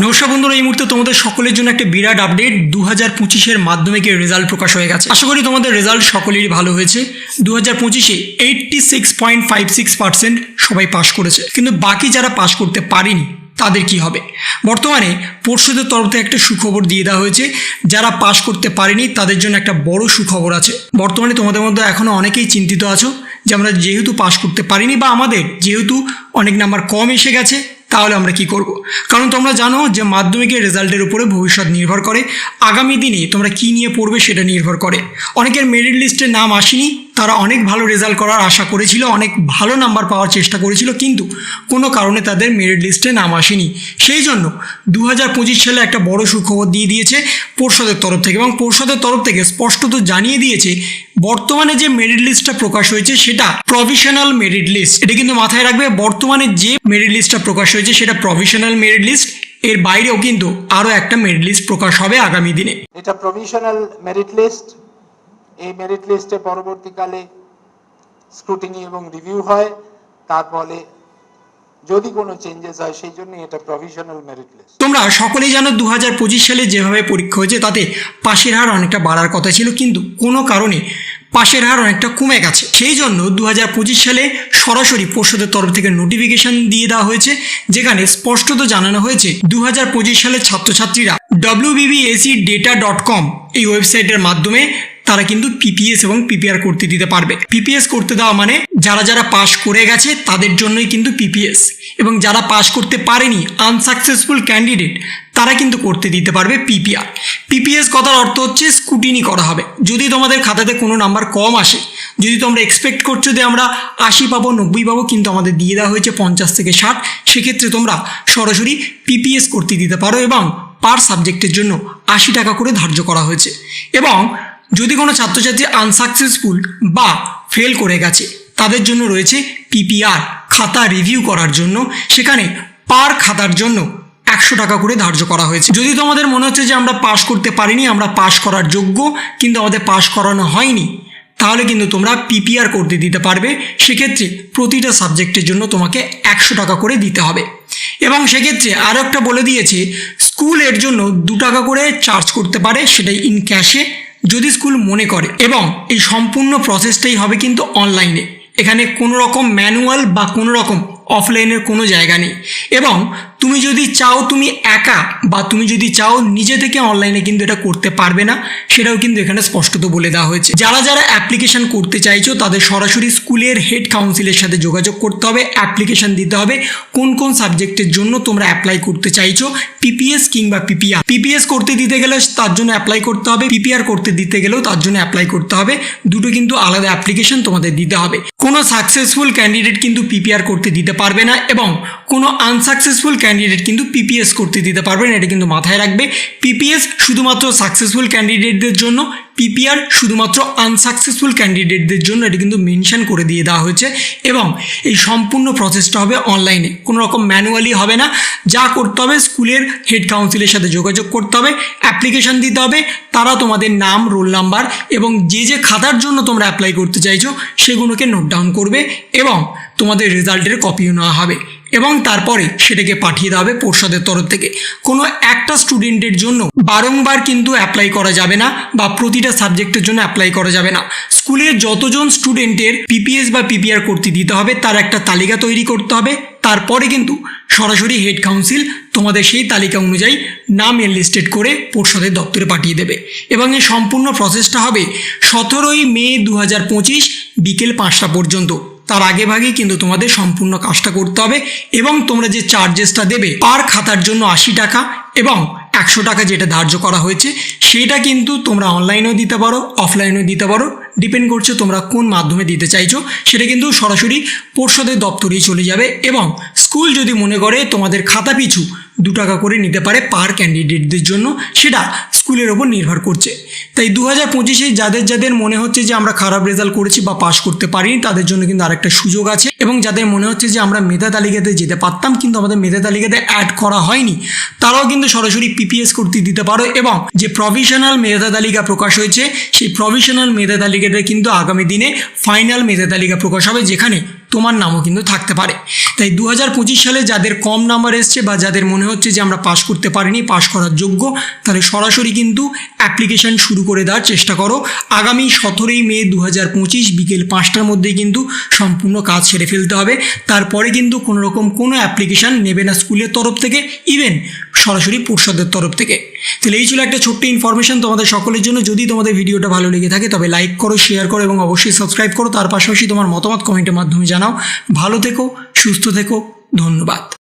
নমস্কার বন্ধুরা, এই মুহূর্তে তোমাদের সকলের জন্য একটা বিরাট আপডেট। 2025-এর মাধ্যমিকের রেজাল্ট প্রকাশ হয়ে গেছে। আশা করি তোমাদের রেজাল্ট সকলেরই ভালো হয়েছে। 2025-এ 86.56% সবাই পাশ করেছে, কিন্তু বাকি যারা পাশ করতে পারেনি তাদের কি হবে? বর্তমানে পর্ষদের তরফ থেকে একটা সুখবর দিয়ে দেওয়া হয়েছে। যারা পাশ করতে পারেনি তাদের জন্য একটা বড় সুখবর আছে। বর্তমানে তোমাদের মধ্যে এখনও অনেকেই চিন্তিত আছো যে আমরা যেহেতু পাশ করতে পারিনি বা আমাদের যেহেতু অনেক নাম্বার কম এসে গেছে, তাহলে আমরা কি করব? কারণ তোমরা জানো যে মাধ্যমিকের রেজাল্টের উপরে ভবিষ্যৎ নির্ভর করে। আগামী দিনে তোমরা কি নিয়ে পড়বে সেটা নির্ভর করে। অনেকের মেরিট লিস্টে নাম আসেনি, তারা অনেক ভালো রেজাল্ট করার আশা করেছিল, অনেক ভালো নাম্বার পাওয়ার চেষ্টা করেছিল, কিন্তু কোনো কারণে তাদের মেরিট লিস্টে নাম আসেনি। সেই জন্য 2025 সালে একটা বড় সুখবর দিয়ে দিয়েছে পর্ষদের তরফ থেকে, এবং পর্ষদের তরফ থেকে স্পষ্টত জানিয়ে দিয়েছে বর্তমানে যে মেরিট লিস্টটা প্রকাশ হয়েছে সেটা প্রভিশনাল মেরিট লিস্ট। এটা কিন্তু মাথায় রাখবে, বর্তমানে যে মেরিট লিস্টটা প্রকাশ হয়েছে সেটা প্রভিশনাল মেরিট লিস্ট। এর বাইরেও কিন্তু আরও একটা মেরিট লিস্ট প্রকাশ হবে আগামী দিনে। এটা প্রভিশনাল মেরিট লিস্ট। এই মেরিট লিস্টে পরবর্তীকালে স্ক্রুটিনি এবং রিভিউ হয়, তারপরে যদি কোনো চেঞ্জেস হয় সেই জন্য এটা প্রভিশনাল মেরিট লিস্ট। তোমরা সকলেই জানো 2025 সালে যেভাবে পরীক্ষা হয়েছে তাতে পাশের হার অনেকটা বাড়ার কথা ছিল, কিন্তু কোনো কারণে পাশের হার অনেকটা কমে গেছে। সেই জন্য 2025 সালে সরাসরি পর্ষদের তরফ থেকে নোটিফিকেশন দিয়ে দেওয়া হয়েছে, যেখানে স্পষ্টত জানানো হয়েছে 2025 সালের ছাত্রছাত্রীরা wbbacdata.com এই ওয়েবসাইটের মাধ্যমে তারা কিন্তু পিপিএস এবং পিপিআর করতে দিতে পারবে। পিপিএস করতে দেওয়া মানে যারা যারা পাশ করে গেছে তাদের জন্যই কিন্তু পিপিএস, এবং যারা পাশ করতে পারেনি আনসাকসেসফুল ক্যান্ডিডেট তারা কিন্তু করতে দিতে পারবে পিপিআর। পিপিএস কথার অর্থ হচ্ছে স্ক্রুটিনি করা হবে। যদি তোমাদের খাতাতে কোনো নাম্বার কম আসে, যদি তোমরা এক্সপেক্ট করছো যে আমরা 80 পাবো 90 পাবো, কিন্তু আমাদের দিয়ে দেওয়া হয়েছে 50 থেকে 60, সেক্ষেত্রে তোমরা সরাসরি পিপিএস করতে দিতে পারো, এবং পার সাবজেক্টের জন্য 80 টাকা করে ধার্য করা হয়েছে। এবং যদি কোনো ছাত্রছাত্রী আনসাকসেসফুল বা ফেল করে গেছে তাদের জন্য রয়েছে পিপিআর, খাতা রিভিউ করার জন্য। সেখানে পার খাতার জন্য 100 টাকা করে ধার্য করা হয়েছে। যদি তোমাদের মনে হচ্ছে যে আমরা পাশ করতে পারিনি, আমরা পাশ করার যোগ্য কিন্তু আমাদের পাশ করানো হয়নি, তাহলে কিন্তু তোমরা পিপিআর করতে দিতে পারবে। সেক্ষেত্রে প্রতিটা সাবজেক্টের জন্য তোমাকে 100 টাকা করে দিতে হবে। এবং সেক্ষেত্রে আরও একটা বলে দিয়েছে, স্কুল এর জন্য 2 টাকা করে চার্জ করতে পারে, সেটাই ইন ক্যাশে যদি স্কুল মনে করে। এবং এই সম্পূর্ণ প্রসেসটাই হবে কিন্তু অনলাইনে। এখানে কোনো রকম ম্যানুয়াল বা কোনো রকম অফলাইনের কোনো জায়গা নেই। এবং তুমি যদি চাও তুমি একা বা তুমি যদি চাও নিজে থেকে অনলাইনে কিন্তু এটা করতে পারবে না, সেটাও কিন্তু এখানে স্পষ্টত বলে দেওয়া হয়েছে। যারা যারা অ্যাপ্লিকেশন করতে চাইছো তাদের সরাসরি স্কুলের হেড কাউন্সিলের সাথে যোগাযোগ করতে হবে, অ্যাপ্লিকেশন দিতে হবে কোন কোন সাবজেক্টের জন্য তোমরা অ্যাপ্লাই করতে চাইছো, পিপিএস কিংবা পিপিআর। পিপিএস করতে দিতে গেলে তার জন্য অ্যাপ্লাই করতে হবে, পিপিআর করতে দিতে গেলেও তার জন্য অ্যাপ্লাই করতে হবে। দুটো কিন্তু আলাদা অ্যাপ্লিকেশন তোমাদের দিতে হবে। কোনো সাকসেসফুল ক্যান্ডিডেট কিন্তু পিপিআর করতে দিতে পারবে না, এবং কোনো আনসাকসেসফুল ক্যান্ডিডেট কিন্তু পিপিএস করতে দিতে পারবে না। এটা কিন্তু মাথায় রাখবে। পিপিএস শুধুমাত্র সাকসেসফুল ক্যান্ডিডেটদের জন্য, পিপিআর শুধুমাত্র আনসাকসেসফুল ক্যান্ডিডেটদের জন্য। এটা কিন্তু মেনশন করে দিয়ে দেওয়া হয়েছে। এবং এই সম্পূর্ণ প্রসেসটা হবে অনলাইনে, কোনো রকম ম্যানুয়ালি হবে না। যা করতে হবে, স্কুলের হেড কাউন্সিলের সাথে যোগাযোগ করতে হবে, অ্যাপ্লিকেশন দিতে হবে, তারা তোমাদের নাম, রোল নাম্বার এবং যে যে খাতার জন্য তোমরা অ্যাপ্লাই করতে চাইছো সেগুলোকে নোট ডাউন করবে, এবং তোমাদের রেজাল্টের কপিও নেওয়া হবে, এবং তারপরে সেটাকে পাঠিয়ে দেওয়া হবে পর্ষদের তরফ থেকে। কোনো একটা স্টুডেন্টের জন্য বারংবার কিন্তু অ্যাপ্লাই করা যাবে না, বা প্রতিটা সাবজেক্টের জন্য অ্যাপ্লাই করা যাবে না। স্কুলের যতজন স্টুডেন্টের পিপিএস বা পিপিআর করতে দিতে হবে তার একটা তালিকা তৈরি করতে হবে। তারপরে কিন্তু সরাসরি হেড কাউন্সিল তোমাদের সেই তালিকা অনুযায়ী নাম এনলিস্টেড করে পর্ষদের দপ্তরে পাঠিয়ে দেবে। এবং এই সম্পূর্ণ প্রসেসটা হবে 17ই মে 2025 বিকেল 5টা পর্যন্ত। তার আগে ভাগে কিন্তু তোমাদের সম্পূর্ণ কাজটা করতে হবে। এবং তোমরা যে চার্জেসটা দেবে পার খাতার জন্য 80 টাকা এবং 100 টাকা যেটা ধার্য করা হয়েছে, সেটা কিন্তু তোমরা অনলাইনেও দিতে পারো, অফলাইনেও দিতে পারো, ডিপেন্ড করছে তোমরা কোন মাধ্যমে দিতে চাইছো। সেটা কিন্তু সরাসরি পর্ষদের দপ্তরেই চলে যাবে। এবং স্কুল যদি মনে করে তোমাদের খাতা পিছু 2 টাকা করে নিতে পারে পার ক্যান্ডিডেটদের জন্য, সেটা স্কুলের ওপর নির্ভর করছে। তাই 2025-এ যাদের যাদের মনে হচ্ছে যে আমরা খারাপ রেজাল্ট করেছি বা পাশ করতে পারিনি, তাদের জন্য কিন্তু আরেকটা সুযোগ আছে। এবং যাদের মনে হচ্ছে যে আমরা মেধা তালিকাতে যেতে পারতাম কিন্তু আমাদের মেধা তালিকাতে অ্যাড করা হয়নি, তারাও কিন্তু সরাসরি পিপিএস করতে দিতে পারো। এবং যে প্রভিশনাল মেধা তালিকা প্রকাশ হয়েছে সেই প্রভিশনাল মেধা তালিকাটা কিন্তু আগামী দিনে ফাইনাল মেধা তালিকা প্রকাশ হবে, যেখানে তোমার নামও কিন্তু থাকতে পারে। তাই 2025 সালে যাদের কম নাম্বার এসছে বা যাদের মনে হচ্ছে যে আমরা পাস করতে পারিনি, পাস করার যোগ্য, তাহলে সরাসরি কিন্তু অ্যাপ্লিকেশন শুরু করে দেওয়ার চেষ্টা করো। আগামী 17ই মে 2025 বিকেল 5টার মধ্যেই কিন্তু সম্পূর্ণ কাজ সেরে ফেলতে হবে। তারপরে কিন্তু কোনো রকম কোনো অ্যাপ্লিকেশন নেবে না স্কুলের তরফ থেকে, ইভেন সরাসরি পর্ষদের তরফ থেকে। তাহলে এই ছিল একটা ছোট্ট ইনফরমেশন তোমাদের সকলের জন্য। যদি তোমাদের ভিডিওটা ভালো লেগে থাকে তবে লাইক করো, শেয়ার করো এবং অবশ্যই সাবস্ক্রাইব করো। তার পাশাপাশি তোমার মতামত কমেন্টের মাধ্যমে জানাও। ভালো থেকো, সুস্থ থেকো, ধন্যবাদ।